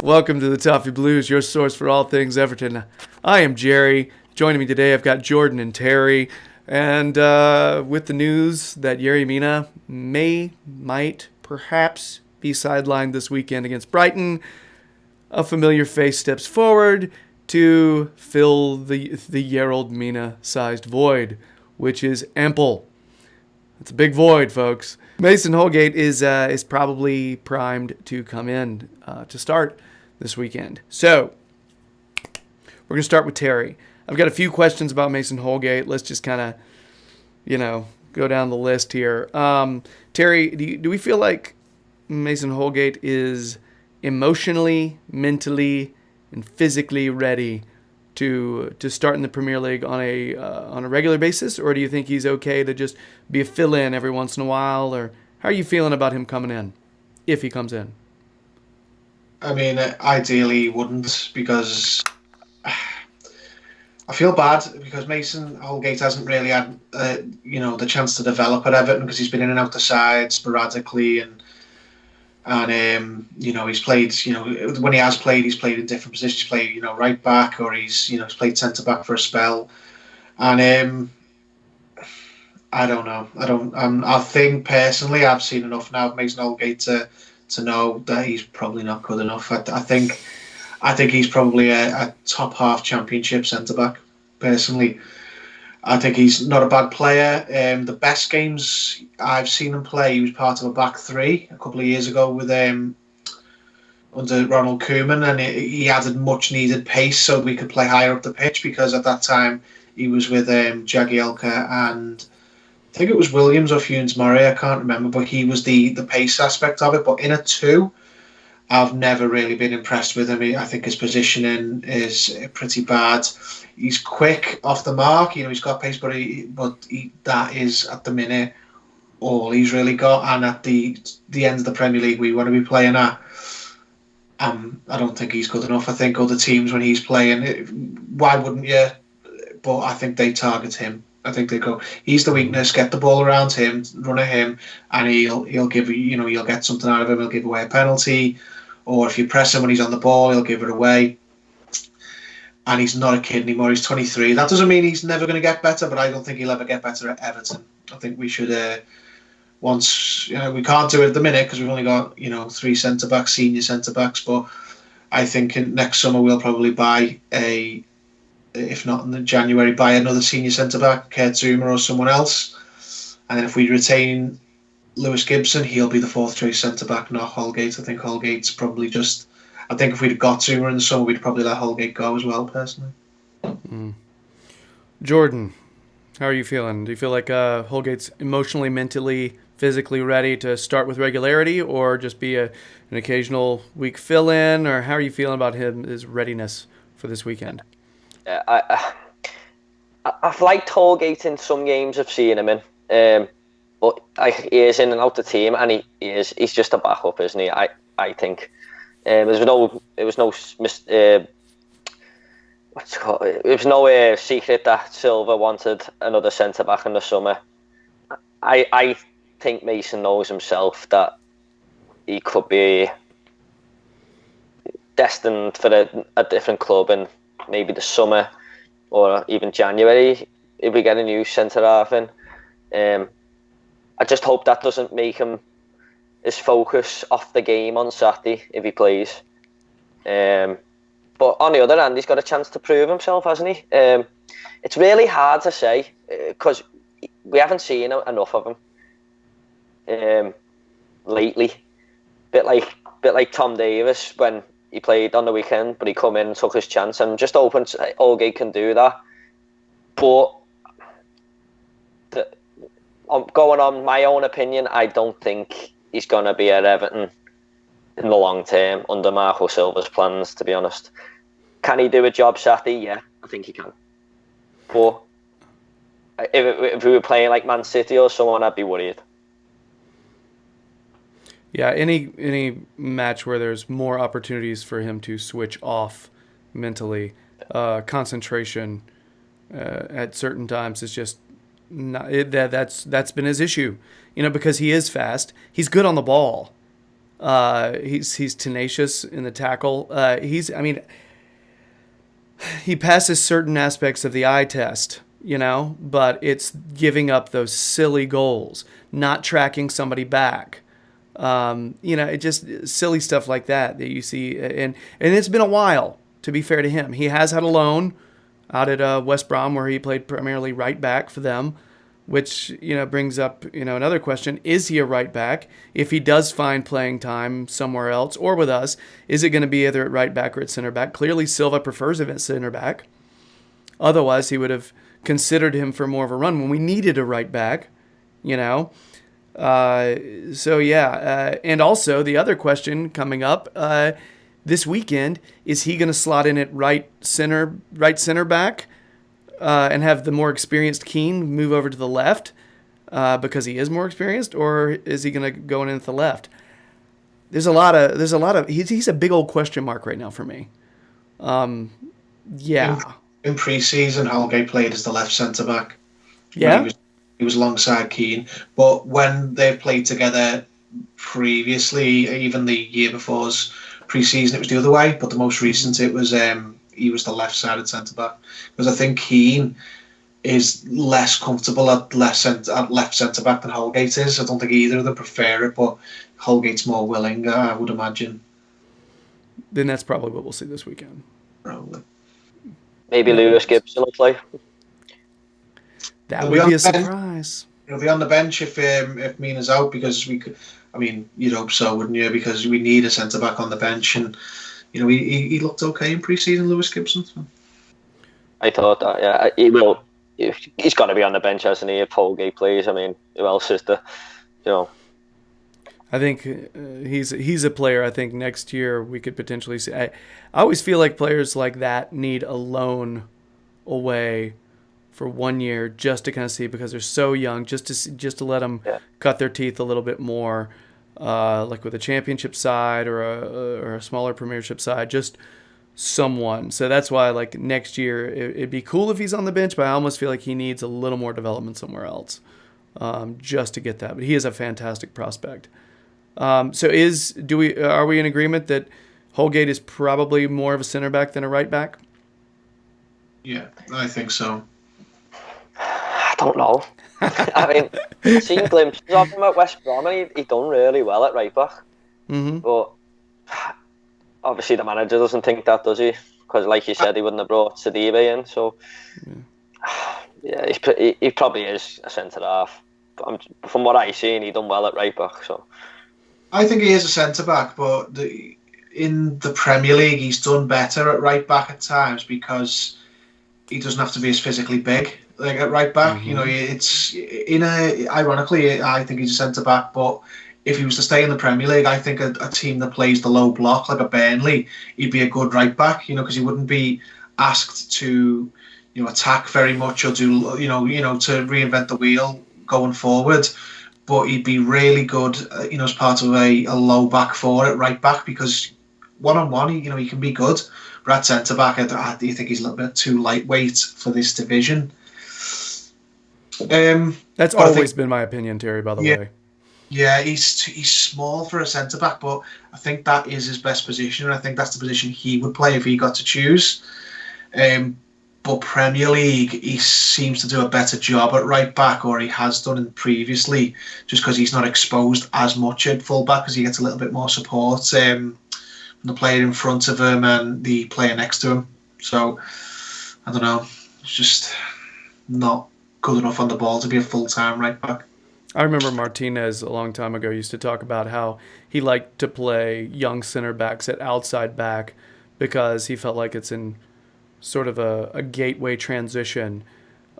Welcome to the Toffee Blues, your source for all things Everton. I am Gerry. Joining me today, I've got Jordan and Terry. And with the news that Yerry Mina might, perhaps be sidelined this weekend against Brighton, a familiar face steps forward to fill the Yerald Mina-sized void, which is ample. It's a big void, folks. Mason Holgate is probably primed to come in to start this weekend. So, we're going to start with Terry. I've got a few questions about Mason Holgate. Let's just kind of, go down the list here. Terry, do we feel like Mason Holgate is emotionally, mentally, and physically ready to start in the Premier League on a regular basis, or do you think he's okay to just be a fill-in every once in a while, or how are you feeling about him coming in, if he comes in? I mean, ideally he wouldn't, because I feel bad because Mason Holgate hasn't really had the chance to develop at Everton, because he's been in and out the side sporadically, and he's played, when he has played, he's played in different positions. He's played, right back, or he's played centre back for a spell, and I don't know. I think personally, I've seen enough now of Mason Holgate to know that he's probably not good enough. I think he's probably a top half championship centre back. Personally, I think he's not a bad player. The best games I've seen him play, he was part of a back three a couple of years ago with under Ronald Koeman, and he added much needed pace so we could play higher up the pitch, because at that time he was with Jagielka and I think it was Williams or Funes Murray, I can't remember, but he was the pace aspect of it. But in a two, I've never really been impressed with him. I think his positioning is pretty bad. He's quick off the mark, he's got pace, but that is at the minute all he's really got. And at the end of the Premier League we want to be playing at, I don't think he's good enough. I think other teams, when he's playing, why wouldn't you? But I think they target him. I think they go, he's the weakness, get the ball around him, run at him, and he'll give you'll get something out of him. He'll give away a penalty, or if you press him when he's on the ball, he'll give it away. And he's not a kid anymore. He's 23. That doesn't mean he's never going to get better, but I don't think he'll ever get better at Everton. I think we should we can't do it at the minute because we've only got 3 centre backs, senior centre backs. But I think next summer we'll probably buy if not in January, buy another senior centre back, Kurt Zuma or someone else. And then if we retain Lewis Gibson, he'll be the 4th choice centre back, not Holgate. I think Holgate's probably just. I think if we'd have got Zuma in the summer, we'd probably let Holgate go as well, personally. Jordan, how are you feeling? Do you feel like Holgate's emotionally, mentally, physically ready to start with regularity, or just be an occasional week fill-in, or how are you feeling about his readiness for this weekend? I've liked Holgate in some games I've seen him in, but he is in and out the team, and he's just a backup, isn't he? I think. It was no secret that Silva wanted another centre back in the summer. I think Mason knows himself that he could be destined for a different club in maybe the summer or even January if we get a new centre half in. I just hope that doesn't make him his focus off the game on Saturday if he plays. But on the other hand, he's got a chance to prove himself, hasn't he? It's really hard to say because we haven't seen enough of him lately. Bit like Tom Davis when he played on the weekend, but he come in and took his chance. I'm just hoping Holgate can do that. But going on my own opinion, I don't think he's going to be at Everton in the long term under Marco Silva's plans, to be honest. Can he do a job Saturday? Yeah, I think he can. But if we were playing like Man City or someone, I'd be worried. Yeah, any match where there's more opportunities for him to switch off mentally, concentration at certain times is just that's been his issue. Because he is fast. He's good on the ball. He's tenacious in the tackle. He passes certain aspects of the eye test, but it's giving up those silly goals, not tracking somebody back. It just silly stuff like that you see, and it's been a while. To be fair to him, he has had a loan out at West Brom where he played primarily right back for them, which brings up another question: is he a right back? If he does find playing time somewhere else or with us, is it going to be either at right back or at center back? Clearly, Silva prefers him at center back. Otherwise, he would have considered him for more of a run when we needed a right back. And also the other question coming up this weekend: is he going to slot in at right center back? And have the more experienced Keane move over to the left because he is more experienced, or is he going to go in at the left? There's a lot of he's a big old question mark right now for me. In pre-season, Holgate played as the left centre back. Yeah, he was alongside Keane, but when they've played together previously, even the year before's pre-season, it was the other way. But the most recent, it was he was the left-sided centre-back, because I think Keane is less comfortable at left centre-back than Holgate is. I don't think either of them prefer it, but Holgate's more willing, I would imagine. Then that's probably what we'll see this weekend. Probably. Maybe Lewis Gibson will play. That would be a surprise. He'll be on the bench if Mina's out, because we could. I mean, you'd hope so, wouldn't you? Because we need a centre-back on the bench, and he looked okay in pre-season, Lewis Gibson. So. I thought that, yeah. He will. He's got to be on the bench, hasn't he, if Holgate plays? I mean, who else is there? I think he's a player I think next year we could potentially see. I always feel like players like that need a loan away for 1 year just to kind of see, because they're so young, just to let them cut their teeth a little bit more. Like with a championship side or a smaller premiership side, just someone. So that's why, like, next year it'd be cool if he's on the bench, but I almost feel like he needs a little more development somewhere else, just to get that. But he is a fantastic prospect. Are we in agreement that Holgate is probably more of a center back than a right back? Yeah, I think so. I don't know. I mean, I've seen glimpses of him at West Brom, and he done really well at right back. Mm-hmm. But obviously the manager doesn't think that, does he? Because, like you said, he wouldn't have brought Sidibe in. So, he probably is a centre half. From what I've seen, he done well at right back. So, I think he is a centre back, but in the Premier League, he's done better at right back at times because he doesn't have to be as physically big. Like at right back, it's ironically, I think he's a centre back. But if he was to stay in the Premier League, I think a team that plays the low block, like a Burnley, he'd be a good right back. Because he wouldn't be asked to, attack very much or do, to reinvent the wheel going forward. But he'd be really good, as part of a low back four at right back, because 1-on-1, he can be good. But at centre back, I do think he's a little bit too lightweight for this division. That's always been my opinion, Terry, by the way. Yeah, he's small for a centre back, but I think that is his best position, and I think that's the position he would play if he got to choose. But Premier League, he seems to do a better job at right back, or he has done previously, just because he's not exposed as much at full back, because he gets a little bit more support from the player in front of him and the player next to him. So, I don't know, it's just not good enough on the ball to be a full-time right back. I remember Martinez a long time ago used to talk about how he liked to play young center backs at outside back because he felt like it's in sort of a gateway transition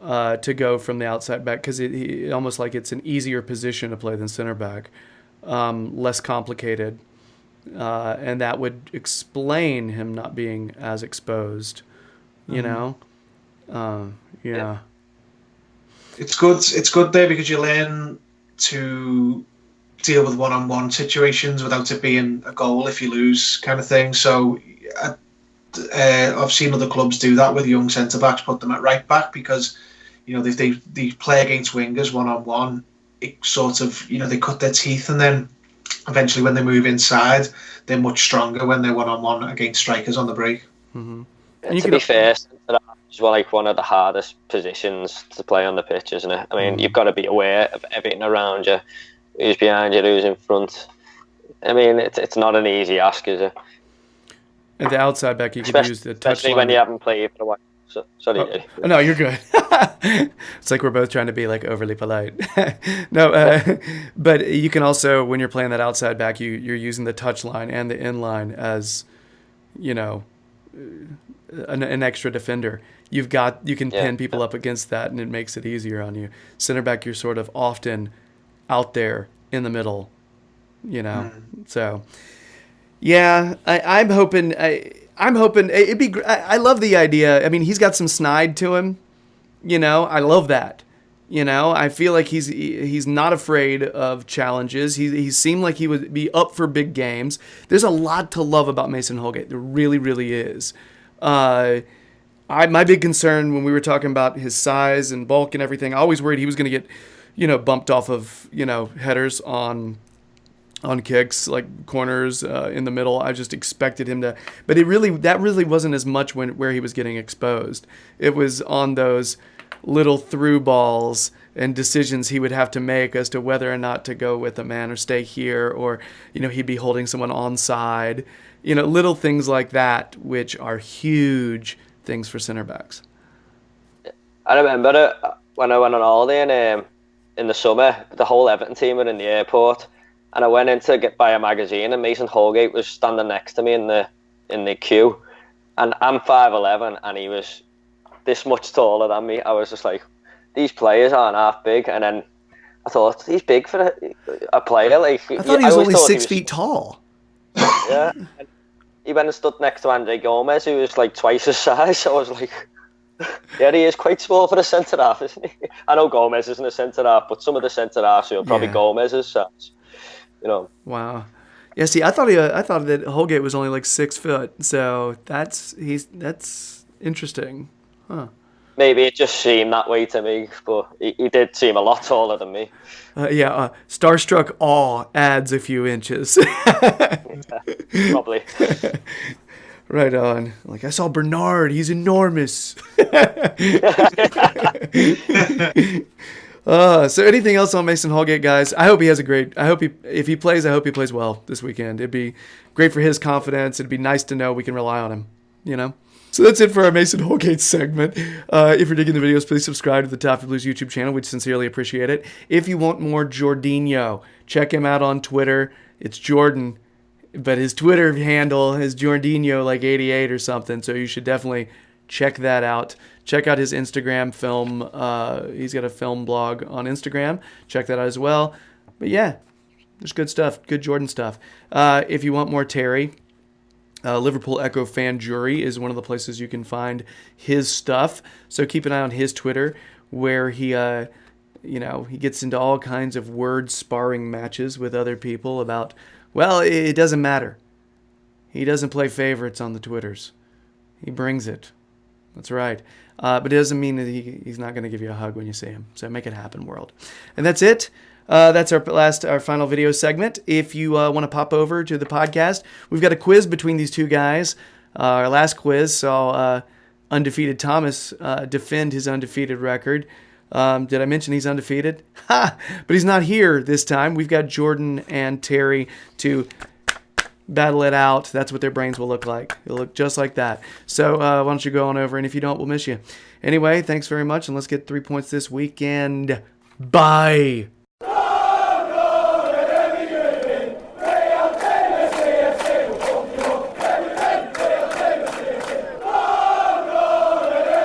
to go from the outside back, because it almost like it's an easier position to play than center back, less complicated, and that would explain him not being as exposed, Yeah. It's good there because you learn to deal with one-on-one situations without it being a goal if you lose, kind of thing. So I've seen other clubs do that with young centre-backs, put them at right back, because if they play against wingers one-on-one, it sort of, they cut their teeth, and then eventually when they move inside, they're much stronger when they're one-on-one against strikers on the break. Mm-hmm. And to be fair, it's like one of the hardest positions to play on the pitch, isn't it? I mean, you've got to be aware of everything around you, who's behind you, who's in front. I mean, it's not an easy ask, is it? And the outside back, you could use the touch especially when you haven't played for a while. Sorry. Oh, no, you're good. It's like we're both trying to be like overly polite. No, but you can also, when you're playing that outside back, you're using the touch line and the in line as, you know, an extra defender. You can pin people up against that, and it makes it easier on you. Center back, you're sort of often out there in the middle, you know. So, yeah, I'm hoping it'd be. I love the idea. I mean, he's got some snide to him, you know. I love that. You know, I feel like he's not afraid of challenges. He seemed like he would be up for big games. There's a lot to love about Mason Holgate. There really, really is. My big concern when we were talking about his size and bulk and everything, I always worried he was going to get, you know, bumped off of, you know, headers on kicks, like corners in the middle. I just expected him to, but that really wasn't as much where he was getting exposed. It was on those little through balls and decisions he would have to make as to whether or not to go with a man or stay here, or, you know, he'd be holding someone onside. You know, little things like that, which are huge things for center backs. I remember when I went on holiday in the summer, the whole Everton team were in the airport, and I went in to buy a magazine, and Mason Holgate was standing next to me in the queue, and I'm 5'11", and he was this much taller than me. I was just like, these players aren't half big, and then I thought, he's big for a player. Like, I thought he was only 6 feet tall. Yeah. He went and stood next to Andre Gomez, who was like twice his size. I was like, yeah, he is quite small for a centre-half, isn't he? I know Gomez isn't a centre-half, but some of the centre-hals are probably Gomez's size, you know. Wow. Yeah, see, I thought that Holgate was only like 6 foot, so that's interesting. Huh. Maybe it just seemed that way to me, but he did seem a lot taller than me. Starstruck awe adds a few inches. Probably. Right on. Like, I saw Bernard. He's enormous. So anything else on Mason Holgate, guys? I hope he has if he plays well this weekend. It'd be great for his confidence. It'd be nice to know we can rely on him, you know? So that's it for our Mason Holgate segment. If you're digging the videos, please subscribe to the Toffee Blues YouTube channel. We'd sincerely appreciate it. If you want more Jordinho, check him out on Twitter. It's Jordan, but his Twitter handle is Jordinho like 88 or something. So you should definitely check that out. Check out his Instagram film. He's got a film blog on Instagram. Check that out as well. But yeah, there's good stuff, good Jordan stuff. If you want more Terry, Liverpool Echo Fan Jury is one of the places you can find his stuff. So keep an eye on his Twitter, where he gets into all kinds of word sparring matches with other people about, well, it doesn't matter. He doesn't play favorites on the Twitters. He brings it. That's right. But it doesn't mean that he's not going to give you a hug when you see him. So make it happen, world. And that's it. That's our final video segment. If you want to pop over to the podcast, we've got a quiz between these two guys. Our last quiz saw undefeated Thomas defend his undefeated record. Did I mention he's undefeated? Ha! But he's not here this time. We've got Jordan and Terry to battle it out. That's what their brains will look like. It'll look just like that. So why don't you go on over, and if you don't, we'll miss you. Anyway, thanks very much, and let's get 3 points this weekend. Bye!